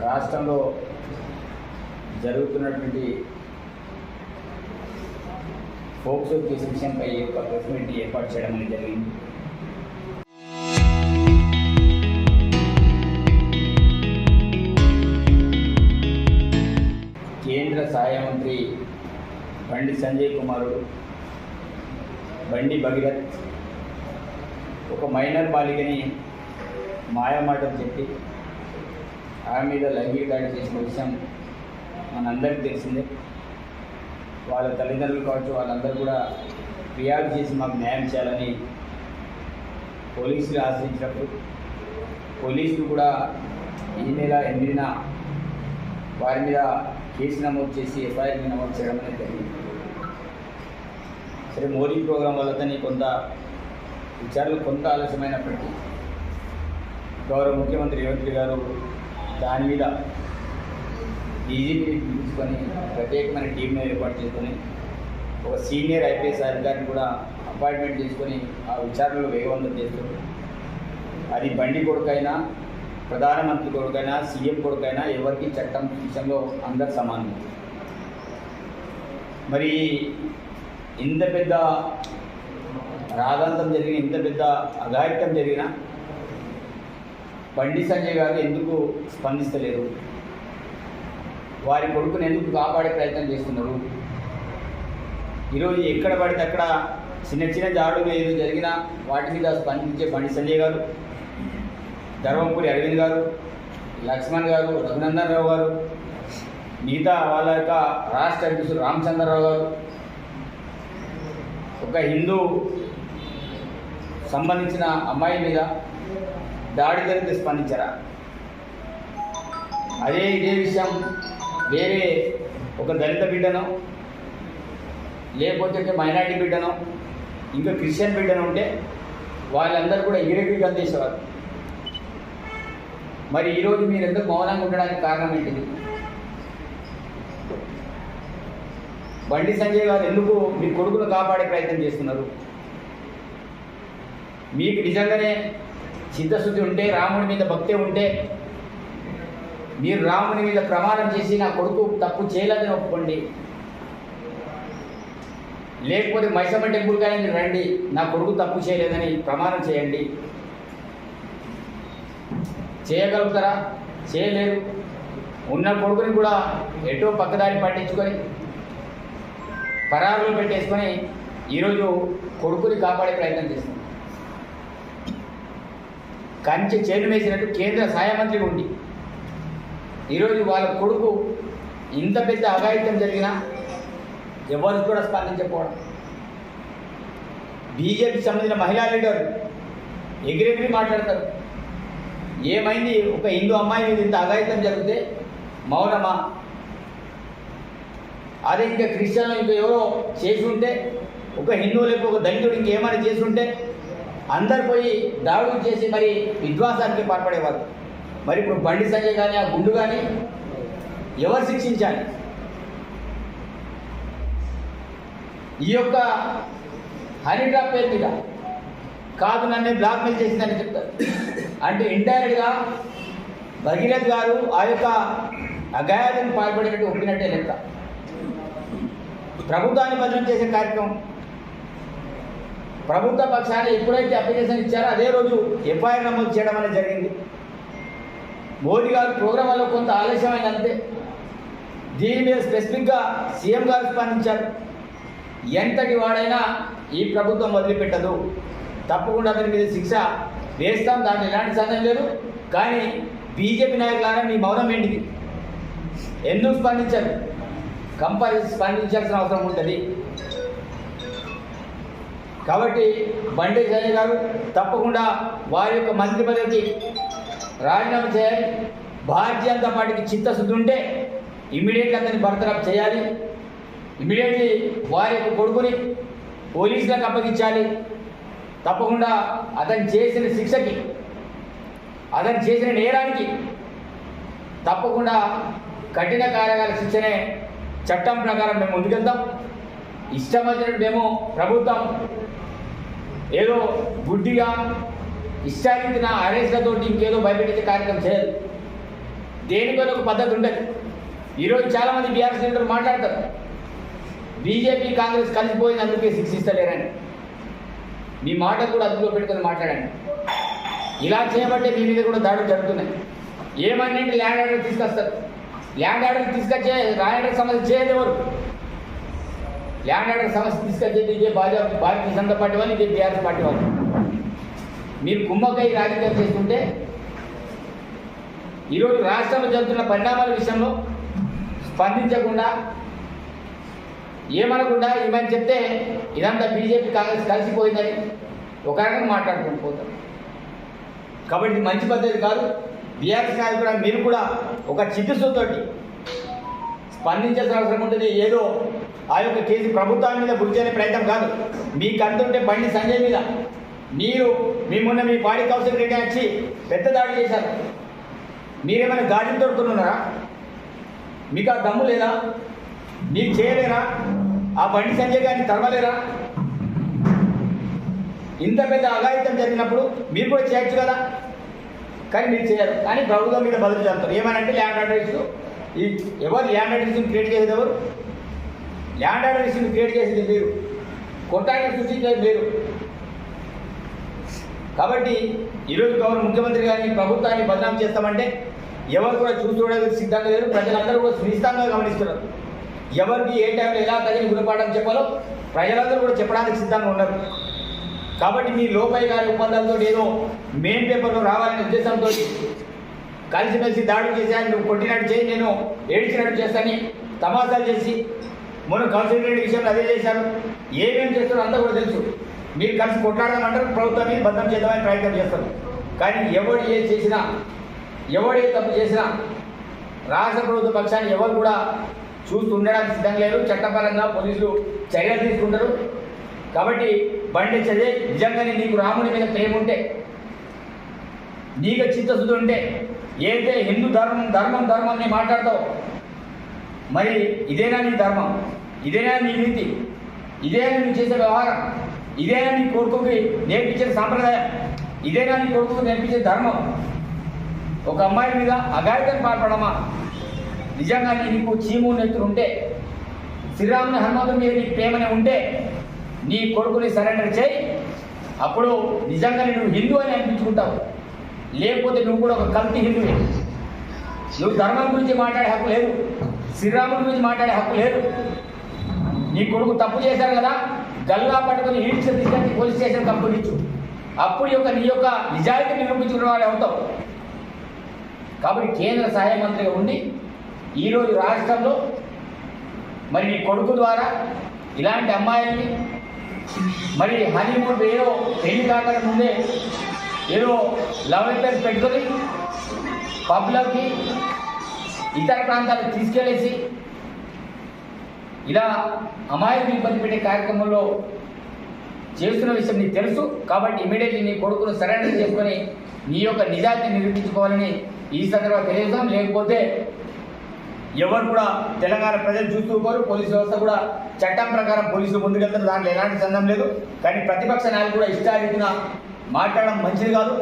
రాష్ట్రంలో జరుగుతున్నటువంటి POCSO case విషయంపై ఒక ప్రెస్ మీట్ ఏర్పాటు చేయడం అనేది జరిగింది. కేంద్ర సహాయ మంత్రి బండి సంజయ్ కుమారుడు బండి భగీరథ్ ఒక మైనర్ బాలికని మాయమాటలు చెప్పి ఆమె మీద లైంగిక దాడి చేసిన విషయం మనందరికీ తెలిసిందే. వాళ్ళ తల్లిదండ్రులు కావచ్చు, వాళ్ళందరూ కూడా ఫిర్యాదు చేసి మాకు న్యాయం చేయాలని పోలీసులు ఆశ్రయించినప్పుడు పోలీసులు కూడా ఈ నెల 8న వారి మీద కేసు నమోదు చేసి ఎఫ్ఐఆర్ నమోదు చేయడం అనేది జరిగింది. సరే, మోడీ ప్రోగ్రాం వల్లతోని కొంత విచారణలు కొంత ఆలస్యమైనప్పటికీ గౌరవ ముఖ్యమంత్రి రేవంత్ రెడ్డి గారు దాని మీద డీజీపీని పిలుచుకొని ప్రత్యేకమైన టీంను ఏర్పాటు చేసుకొని ఒక సీనియర్ ఐపీఎస్ అధికారిని కూడా అపాయింట్మెంట్ చేసుకొని ఆ విచారణలో వేగవంతం చేస్తారు. అది బండి కొడుకైనా, ప్రధానమంత్రి కొడుకైనా, సీఎం కొడుకైనా ఎవరికి చట్టం విషయంలో అందరు సమానం. మరి ఇంత పెద్ద రాధాంతం జరిగిన, ఇంత పెద్ద అఘాయిత్యం జరిగిన బండి సంజయ్ గారు ఎందుకు స్పందిస్తలేరు? వారి కొడుకుని ఎందుకు కాపాడే ప్రయత్నం చేస్తున్నారు? ఈరోజు ఎక్కడ పడితే అక్కడ చిన్న చిన్న జాడులు ఏదో జరిగినా వాటి మీద స్పందించే బండి సంజయ్ గారు, ధర్మపురి అరవింద్ గారు, లక్ష్మణ్ గారు, రఘునందన్ రావు గారు, మిగతా వాళ్ళ యొక్క రాష్ట్ర అధ్యక్షుడు రామచంద్రరావు గారు ఒక హిందూ సంబంధించిన అమ్మాయి మీద దాడి జరిగితే స్పందించారా? ఇదే విషయం వేరే ఒక దళిత బిడ్డనో, లేకపోతే మైనార్టీ బిడ్డనో, ఇంకా క్రిస్టియన్ బిడ్డనో ఉంటే వాళ్ళందరూ కూడా ఎగిరెగిరి అందేసేవారు. మరి ఈరోజు మీరు ఎందుకు మౌనంగా ఉండడానికి కారణం ఏంటిది? బండి సంజయ్ గారు ఎందుకు మీ కొడుకును కాపాడే ప్రయత్నం చేస్తున్నారు? మీకు నిజంగానే చిత్తశుద్ధి ఉంటే, రాముడి మీద భక్తి ఉంటే మీరు రాముని మీద ప్రమాణం చేసి నా కొడుకు తప్పు చేయలేదని ఒప్పుకోండి. లేకపోతే మైసమ్మ టెంపుల్ కానీ మీరు రండి, నా కొడుకు తప్పు చేయలేదని ప్రమాణం చేయండి. చేయగలుగుతారా? చేయలేరు. ఉన్న కొడుకుని కూడా ఎటో పక్కదారి పట్టించుకొని పరారులు పెట్టేసుకొని ఈరోజు కొడుకుని కాపాడే ప్రయత్నం చేస్తుంది. కంచె చేను వేసినట్టు కేంద్ర సహాయ మంత్రి ఉండి ఈరోజు వాళ్ళ కొడుకు ఇంత పెద్ద అఘాయిత్యం జరిగినా ఎవరు కూడా స్పందించకపోవడం. బీజేపీకి సంబంధించిన మహిళా లీడర్ ఎగిరెగిరి మాట్లాడతారు. ఏమైంది? ఒక హిందూ అమ్మాయి మీద ఇంత అఘాయిత్యం జరిగితే మౌనమా? అదే ఇంకా క్రిస్టియన్లు ఇంకా ఎవరో చేసి ఉంటే, ఒక హిందువు లేకపోతే ఒక దళితుడు ఇంకేమైనా చేసి ఉంటే అందరు పోయి దాడులు చేసి మరి విధ్వంసానికి పాల్పడేవారు. మరి ఇప్పుడు బండి సంజయ్ కానీ, ఆ గుండు కానీ ఎవరు శిక్షించాలి? ఈ యొక్క హనీ డ్రాప్ పేరు మీద కాదు నన్నే బ్లాక్మెయిల్ చేసిందని చెప్తారు. అంటే ఇండైరెక్ట్గా భగీరథ్ గారు ఆ యొక్క అఘాయానికి పాల్పడినట్టు ఒప్పినట్టే లెక్క. ప్రభుత్వాన్ని బదిలీ చేసే కార్యక్రమం ప్రభుత్వ పక్షాన్ని ఎప్పుడైతే అప్లికేషన్ ఇచ్చారో అదే రోజు ఎఫ్ఐఆర్ నమోదు చేయడం అనేది జరిగింది. మోదీ గారు ప్రోగ్రాం వల్ల కొంత ఆలస్యమైంది అంతే. దీని మీద స్పెసిఫిక్గా సీఎం గారు స్పందించారు. ఎంతటి వాడైనా ఈ ప్రభుత్వం వదిలిపెట్టదు, తప్పకుండా అతని మీద శిక్ష వేస్తాం, దాంట్లో ఎలాంటి సందేహం లేదు. కానీ బీజేపీ నాయకులారా మీ మౌనం ఏంటిది? ఎందుకు స్పందించారు? కంపల్సరీ స్పందించాల్సిన అవసరం ఉంటుంది. కాబట్టి బండి సంజయ్ గారు తప్పకుండా వారి యొక్క మంత్రి పదవికి రాజీనామా చేయాలి. భారతీయ జనతా పార్టీకి చిత్తశుద్ధి ఉంటే ఇమీడియట్గా అతన్ని బర్తరఫ్ చేయాలి. ఇమీడియట్లీ వారి యొక్క కొడుకుని పోలీసులకు అప్పగించాలి. తప్పకుండా అతను చేసిన శిక్షకి, అతను చేసిన నేరానికి తప్పకుండా కఠిన కారాగార శిక్షనే చట్టం ప్రకారం మేము ముందుకెళ్తాం. ఇష్టం వచ్చినట్టు మేము ప్రభుత్వం ఏదో గుడ్డిగా ఇష్టారీతిన అరెస్ట్లతో ఇంకేదో భయపెట్టే కార్యక్రమం చేయదు. దేనికో ఒక పద్ధతి ఉండదు. ఈరోజు చాలామంది బీఆర్ఎస్ లీడర్లు మాట్లాడతారు, బీజేపీ కాంగ్రెస్ కలిసిపోయింది అందుకే శిక్షిస్తలేరని. మీ మాటలు కూడా అదుపులో పెట్టుకొని మాట్లాడండి. ఇలా చేయబట్టే మీ మీద కూడా దాడులు జరుగుతున్నాయి. ఏమన్నింటి ల్యాండ్ ఆర్డర్ తీసుకొస్తారు. ల్యాండ్ ఆర్డర్ తీసుకొచ్చే రాయడర్ సమస్య చేయదు ఎవరు? ల్యాండ్ ఆర్డర్ సమస్య తీసుకొచ్చేది ఇదే భారతీయ జనతా పార్టీ వాళ్ళు, ఇదే బీఆర్ఎస్ పార్టీ వాళ్ళు. మీరు కుమ్మకై రాజకీయాలు చేస్తుంటే ఈరోజు రాష్ట్రంలో జరుగుతున్న పరిణామాల విషయంలో స్పందించకుండా, ఏమనకుండా ఏమని చెప్తే ఇదంతా బీజేపీ కాంగ్రెస్ కలిసిపోయిందని ఒక రకంగా మాట్లాడుకుంటూ పోతాం. కాబట్టి ఇది మంచి పద్ధతి కాదు. బీఆర్ఎస్ నాయకులు మీరు కూడా ఒక చిత్తశుద్ధితోటి స్పందించాల్సిన అవసరం ఉంటుంది. ఏదో ఆ యొక్క కేసు ప్రభుత్వం మీద గురి చేయని ప్రయత్నం కాదు. మీకు అంటుంటే బండి సంజయ్ మీద మొన్న మీ పాడి కౌన్సిల్ రెడ్డి వచ్చి పెద్ద దాడి చేశారు. మీరేమైనా గాజులు తొడుతున్నారా? మీకు ఆ దమ్ము లేదా? మీకు చేయలేరా? ఆ బండి సంజయ్ గారిని తరవలేరా? ఇంత పెద్ద అఘాయిత్యం జరిగినప్పుడు మీరు కూడా చేయొచ్చు కదా, కానీ మీరు చేయరు. కానీ ప్రభుత్వం మీద బదులు చేస్తారు. ఏమనంటే ల్యాండ్ ఆర్డర్ ఇష్యూ. ఎవరు ల్యాండ్ ఆర్డర్ ఇష్యూని క్రియేట్ చేసేది? ఎవరు ల్యాండ్ ఆర్డర్ ఇష్యూని క్రియేట్ చేసేది? మీరు. కొట్టాన్ని సృష్టించేది మీరు. కాబట్టి ఈరోజు గవర్నర్ ముఖ్యమంత్రి గారిని ప్రభుత్వాన్ని బదనాం చేస్తామంటే ఎవరు కూడా చూసుకోవడానికి సిద్ధంగా లేరు. ప్రజలందరూ కూడా సునిశ్చితంగా గమనిస్తున్నారు. ఎవరికి ఏ టైంలో ఎలా తగిన గుణపాఠం చెప్పాలో ప్రజలందరూ కూడా చెప్పడానికి సిద్ధంగా ఉన్నారు. కాబట్టి మీ లోపై గారి ఒప్పందాలతో ఏదో మెయిన్ పేపర్లో రావాలనే ఉద్దేశంతో కలిసిమెలిసి దాడులు చేసి నువ్వు కొట్టినట్టు చేసి నేను ఏడ్చినట్టు చేస్తానని తమాషాలు చేసి మొన్న కౌన్సిల్ విషయంలో అదే చేశారు. ఏమేమి చేస్తారో అంతా కూడా తెలుసు. మీరు కలిసి కొట్లాడదామంటారు, ప్రభుత్వాన్ని బద్దం చేద్దామని ప్రయత్నం చేస్తారు. కానీ ఎవడు ఏ చేసినా, ఎవడే తప్పు చేసినా రాష్ట్ర ప్రభుత్వ పక్షాన్ని ఎవరు కూడా చూస్తూ ఉండడానికి సిద్ధంగా లేరు. చట్టపరంగా పోలీసులు చర్యలు తీసుకుంటారు. కాబట్టి బండి చదివే నిజంగానే నీకు రాముని మీద ప్రేమ ఉంటే, నీకు చిత్తశుద్ధి ఉంటే, ఏదైతే హిందూ ధర్మాన్ని మాట్లాడతావు, మరి ఇదేనా నీ ధర్మం? ఇదేనా నీ నీతి? ఇదేనా నువ్వు చేసే వ్యవహారం? ఇదేనా నీ కొడుకుకి నేర్పించే సాంప్రదాయం? ఇదేనా నీ కొడుకుకి నేర్పించే ధర్మం? ఒక అమ్మాయి మీద అఘాయితం పాల్పడమా? నిజంగా నీకు చీము నెత్తులు ఉంటే, శ్రీరాముని హనుమంతుని మీద నీకు ప్రేమనే ఉంటే నీ కొడుకుని సరెండర్ చేయి. అప్పుడు నిజంగా నువ్వు హిందూ అని అనిపించుకుంటావు. లేకపోతే నువ్వు కూడా ఒక కల్తీ హిందువే. నువ్వు ధర్మం గురించి మాట్లాడే హక్కు లేదు, శ్రీరాముడి గురించి మాట్లాడే హక్కు లేదు. నీ కొడుకు తప్పు చేశారు కదా, గల్లా పట్టుకొని ఈడ్చి తీసుకొని పోలీస్ స్టేషన్ కంప్లైంట్. అప్పుడు నీ యొక్క నిజాయితీ నిరూపించుకున్న వాడు అవుతావు. కాబట్టి కేంద్ర సహాయ మంత్రిగా ఉండి ఈరోజు రాష్ట్రంలో మరి నీ కొడుకు ద్వారా ఇలాంటి అమ్మాయిల్ని మరి హనీమూన్ ఏదో పెళ్లి కాకుండా ముందే ఏదో లవ్ అఫేర్స్ పెట్టుకొని పబ్లకి ఇతర ప్రాంతాలకు తీసుకెళ్ళేసి ఇలా అమాయకులు ఇబ్బంది పెట్టే కార్యక్రమంలో చేస్తున్న విషయం నీకు తెలుసు. కాబట్టి ఇమీడియట్లీ నీ కొడుకును సరెండర్ చేసుకొని నీ యొక్క నిజాయితీ నిరూపించుకోవాలని ఈ సందర్భంగా తెలియజేస్తాం. లేకపోతే ఎవరు కూడా తెలంగాణ ప్రజలు చూస్తూపోరు. పోలీసు వ్యవస్థ కూడా చట్టం ప్రకారం పోలీసులు ముందుకెళ్తారు. దాంట్లో ఎలాంటి సందేహం లేదు. కానీ ప్రతిపక్ష నాయకులు కూడా ఇష్టారీతిన మాట్లాడడం మంచిది కాదు.